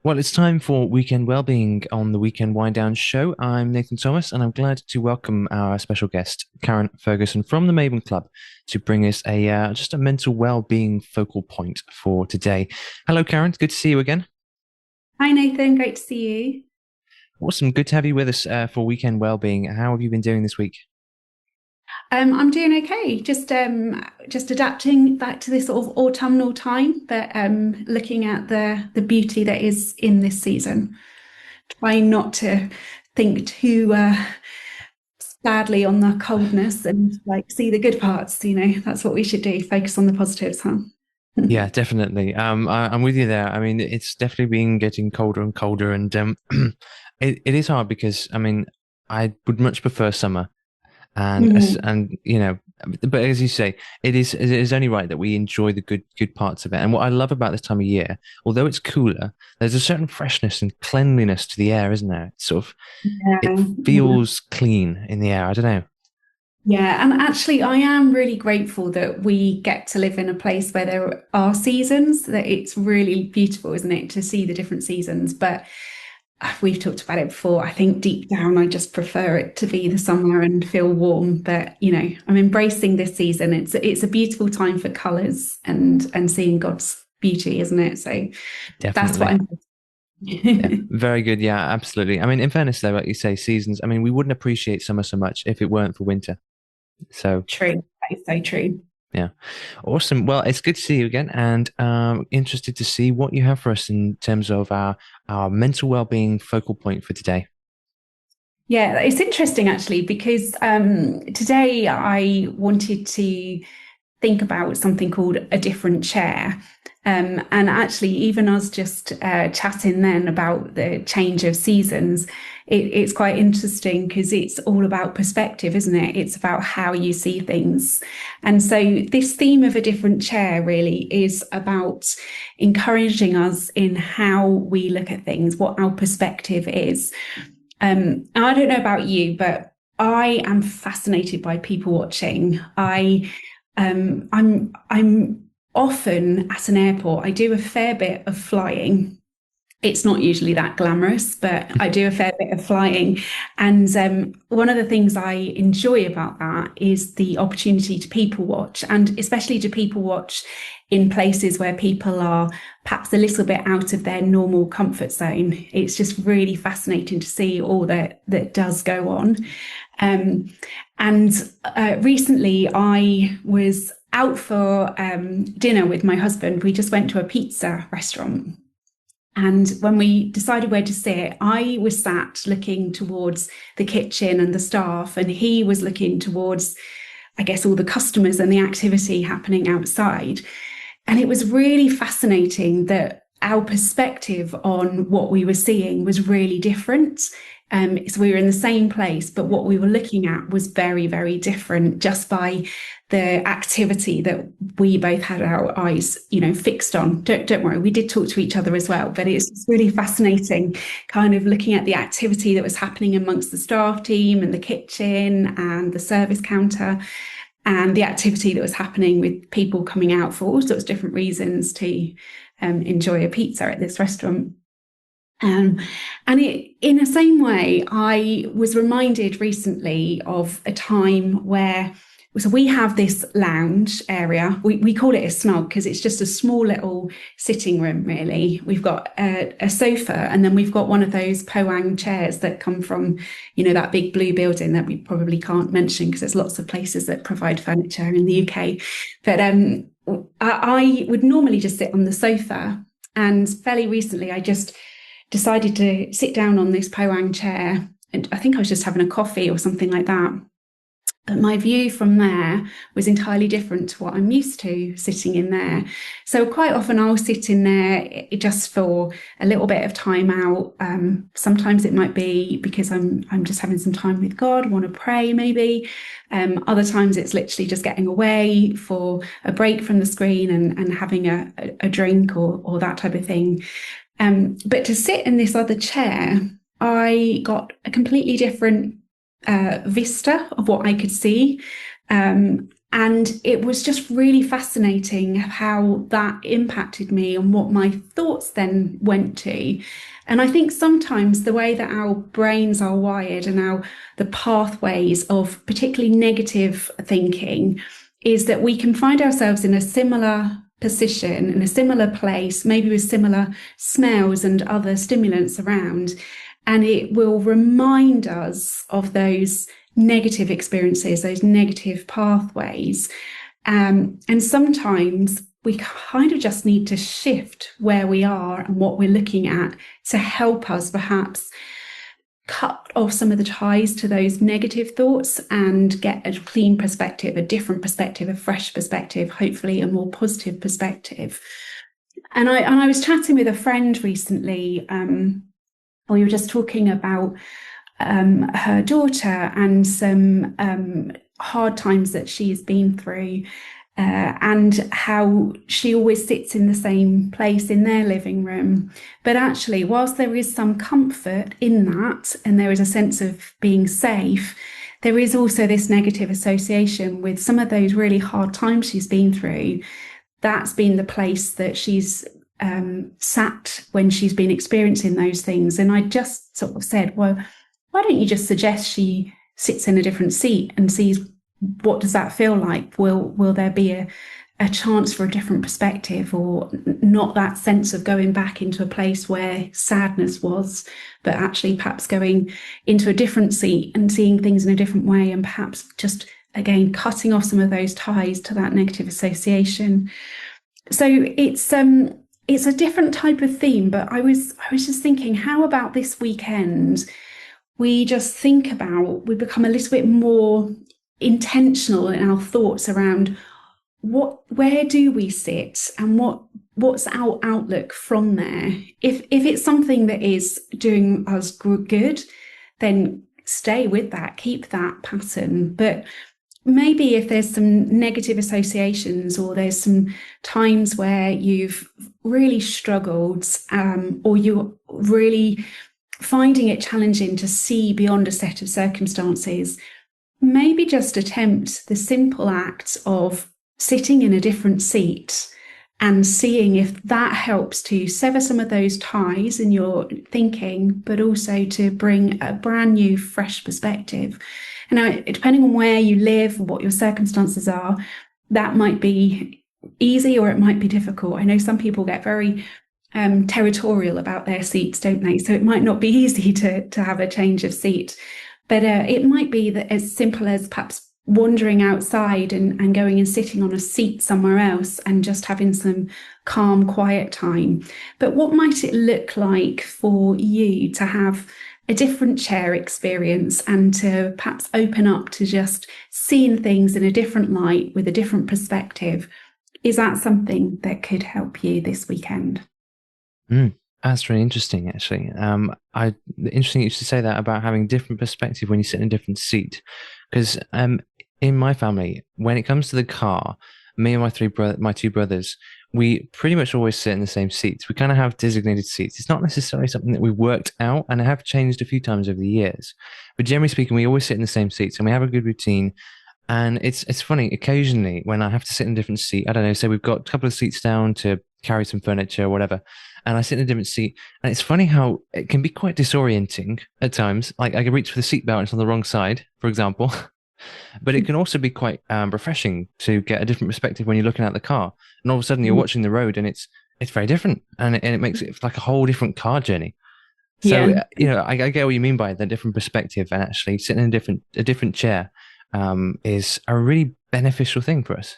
Well, it's time for Weekend Wellbeing on the Weekend Wind Down Show. I'm Nathan Thomas, and I'm glad to welcome our special guest, Karen Ferguson from the Maven Club, to bring us a just a mental well-being focal point for today. Hello, Karen. Good to see you again. Hi Nathan, great to see you. Awesome. Good to have you with us for Weekend Wellbeing. How have you been doing this week? I'm doing okay. Just adapting back to this sort of autumnal time, but looking at the beauty that is in this season. Trying not to think too sadly on the coldness and like see the good parts. That's what we should do. Focus on the positives, huh? Yeah, definitely. I'm with you there. I mean, it's definitely been getting colder and colder, and it is hard because I would much prefer summer. Mm. And but as you say, it is only right that we enjoy the good parts of it. And what I love about this time of year, although it's cooler, there's a certain freshness and cleanliness to the air, isn't there? It's sort of it Yeah. feels clean in the air. I don't know. Yeah, and actually, I am really grateful that we get to live in a place where there are seasons, that it's really beautiful, isn't it, to see the different seasons. But we've talked about it before. I think deep down, I just prefer it to be the summer and feel warm. But, I'm embracing this season. It's a beautiful time for colours and seeing God's beauty, isn't it? So that's what Definitely. I'm. Yeah, very good. Yeah, absolutely. I mean, in fairness, though, like you say, seasons. I mean, we wouldn't appreciate summer so much if it weren't for winter. So True. That is so true. yeah. Awesome. Well, it's good to see you again, and interested to see what you have for us in terms of our mental well-being focal point for today. Yeah, it's interesting actually because today I wanted to think about something called a different chair. And actually, even us just chatting then about the change of seasons, it's quite interesting because it's all about perspective, isn't it? It's about how you see things. And so, this theme of a different chair really is about encouraging us in how we look at things, what our perspective is. I don't know about you, but I am fascinated by people watching. I'm often at an airport. I do a fair bit of flying. It's not usually that glamorous, but I do a fair bit of flying. And one of the things I enjoy about that is the opportunity to people watch, and especially to people watch in places where people are perhaps a little bit out of their normal comfort zone. It's just really fascinating to see all that does go on. Um, and recently I was out for dinner with my husband. We just went to a pizza restaurant. And when we decided where to sit, I was sat looking towards the kitchen and the staff, and he was looking towards, I guess, all the customers and the activity happening outside. And it was really fascinating that our perspective on what we were seeing was really different. So we were in the same place, but what we were looking at was very, very different just by the activity that we both had our eyes, fixed on. Don't worry, we did talk to each other as well, but it's just really fascinating, kind of looking at the activity that was happening amongst the staff team and the kitchen and the service counter, and the activity that was happening with people coming out for all sorts of different reasons to enjoy a pizza at this restaurant. Um, and in the same way, I was reminded recently of a time where so we have this lounge area. We call it a snug because it's just a small little sitting room, really. We've got a sofa, and then we've got one of those Poang chairs that come from, that big blue building that we probably can't mention because there's lots of places that provide furniture in the UK. But I would normally just sit on the sofa, and fairly recently I just decided to sit down on this Poang chair, and I think I was just having a coffee or something like that. But my view from there was entirely different to what I'm used to sitting in there. So quite often I'll sit in there just for a little bit of time out. Sometimes it might be because I'm just having some time with God, want to pray maybe. Other times it's literally just getting away for a break from the screen and having a drink or that type of thing. But to sit in this other chair, I got a completely different vista of what I could see. And it was just really fascinating how that impacted me and what my thoughts then went to. And I think sometimes the way that our brains are wired and the pathways of particularly negative thinking is that we can find ourselves in a similar position, in a similar place, maybe with similar smells and other stimulants around. And it will remind us of those negative experiences, those negative pathways. And sometimes we kind of just need to shift where we are and what we're looking at to help us perhaps cut off some of the ties to those negative thoughts and get a clean perspective, a different perspective, a fresh perspective, hopefully a more positive perspective. And I was chatting with a friend recently. We were just talking about her daughter and some hard times that she's been through, and how she always sits in the same place in their living room. But actually, whilst there is some comfort in that, and there is a sense of being safe, there is also this negative association with some of those really hard times she's been through. That's been the place that she's sat when she's been experiencing those things. And I just sort of said, well, why don't you just suggest she sits in a different seat and sees what does that feel like? Will there be a chance for a different perspective, or not that sense of going back into a place where sadness was, but actually perhaps going into a different seat and seeing things in a different way, and perhaps just again cutting off some of those ties to that negative association. So it's a different type of theme, but I was just thinking, how about this weekend we just think about, we become a little bit more intentional in our thoughts around where do we sit and what's our outlook from there. If it's something that is doing us good, then stay with that, keep that pattern. But maybe if there's some negative associations, or there's some times where you've really struggled, or you're really finding it challenging to see beyond a set of circumstances, maybe just attempt the simple act of sitting in a different seat and seeing if that helps to sever some of those ties in your thinking, but also to bring a brand new, fresh perspective. And now, depending on where you live, what your circumstances are, that might be easy or it might be difficult. I know some people get very territorial about their seats, don't they? So it might not be easy to have a change of seat. But it might be that as simple as perhaps wandering outside and going and sitting on a seat somewhere else and just having some calm, quiet time. But what might it look like for you to have a different chair experience and to perhaps open up to just seeing things in a different light with a different perspective? Is that something that could help you this weekend? That's really interesting, actually. Interesting you should say that about having different perspective when you sit in a different seat, because in my family, when it comes to the car, me and my two brothers, we pretty much always sit in the same seats. We kind of have designated seats. It's not necessarily something that we worked out, and I have changed a few times over the years. But generally speaking, we always sit in the same seats, and we have a good routine. And it's funny, occasionally when I have to sit in a different seat, I don't know, say we've got a couple of seats down to carry some furniture or whatever, and I sit in a different seat. And it's funny how it can be quite disorienting at times. Like I can reach for the seatbelt and it's on the wrong side, for example. But it can also be quite refreshing to get a different perspective when you're looking at the car. And all of a sudden you're watching the road and it's very different. And it makes it like a whole different car journey. So, Yeah. I get what you mean by the different perspective, and actually sitting in a different chair is a really beneficial thing for us.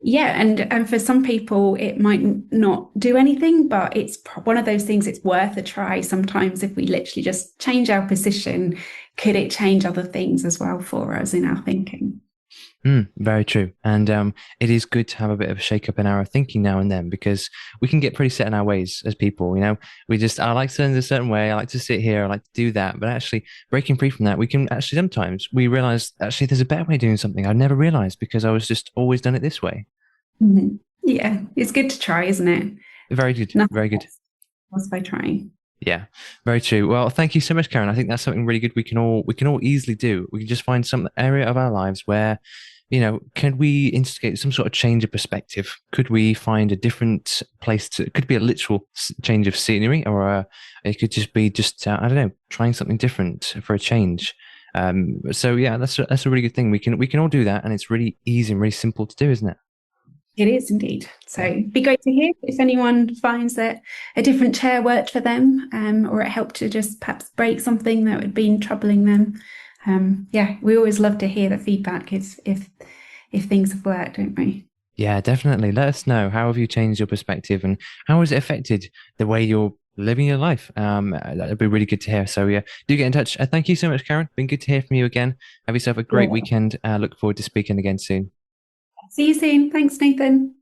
Yeah, and for some people it might not do anything, but it's one of those things it's worth a try. Sometimes if we literally just change our position, could it change other things as well for us in our thinking? Very true. And it is good to have a bit of a shake up in our thinking now and then, because we can get pretty set in our ways as people. I like to learn a certain way. I like to sit here. I like to do that. But actually breaking free from that, we can actually sometimes we realize actually there's a better way of doing something. I've never realized because I was just always done it this way. Mhm. Yeah, it's good to try, isn't it? Very good. Nothing Very good. else by trying. Yeah, very true. Well, thank you so much, Karen. I think that's something really good we can all easily do. We can just find some area of our lives where can we instigate some sort of change of perspective? Could we find a different place to, it could be a literal change of scenery, or it could just be just, I don't know, trying something different for a change. So yeah, that's a really good thing. We can all do that, and it's really easy and really simple to do, isn't it? It is indeed. So Yeah. it'd be great to hear if anyone finds that a different chair worked for them, or it helped to just perhaps break something that had been troubling them. Yeah, we always love to hear the feedback if things have worked, don't we? Yeah, definitely. Let us know. How have you changed your perspective, and how has it affected the way you're living your life? That'd be really good to hear. So yeah, do get in touch. Thank you so much, Karen. Been good to hear from you again. Have yourself a great Yeah. weekend. Look forward to speaking again soon. See you soon. Thanks, Nathan.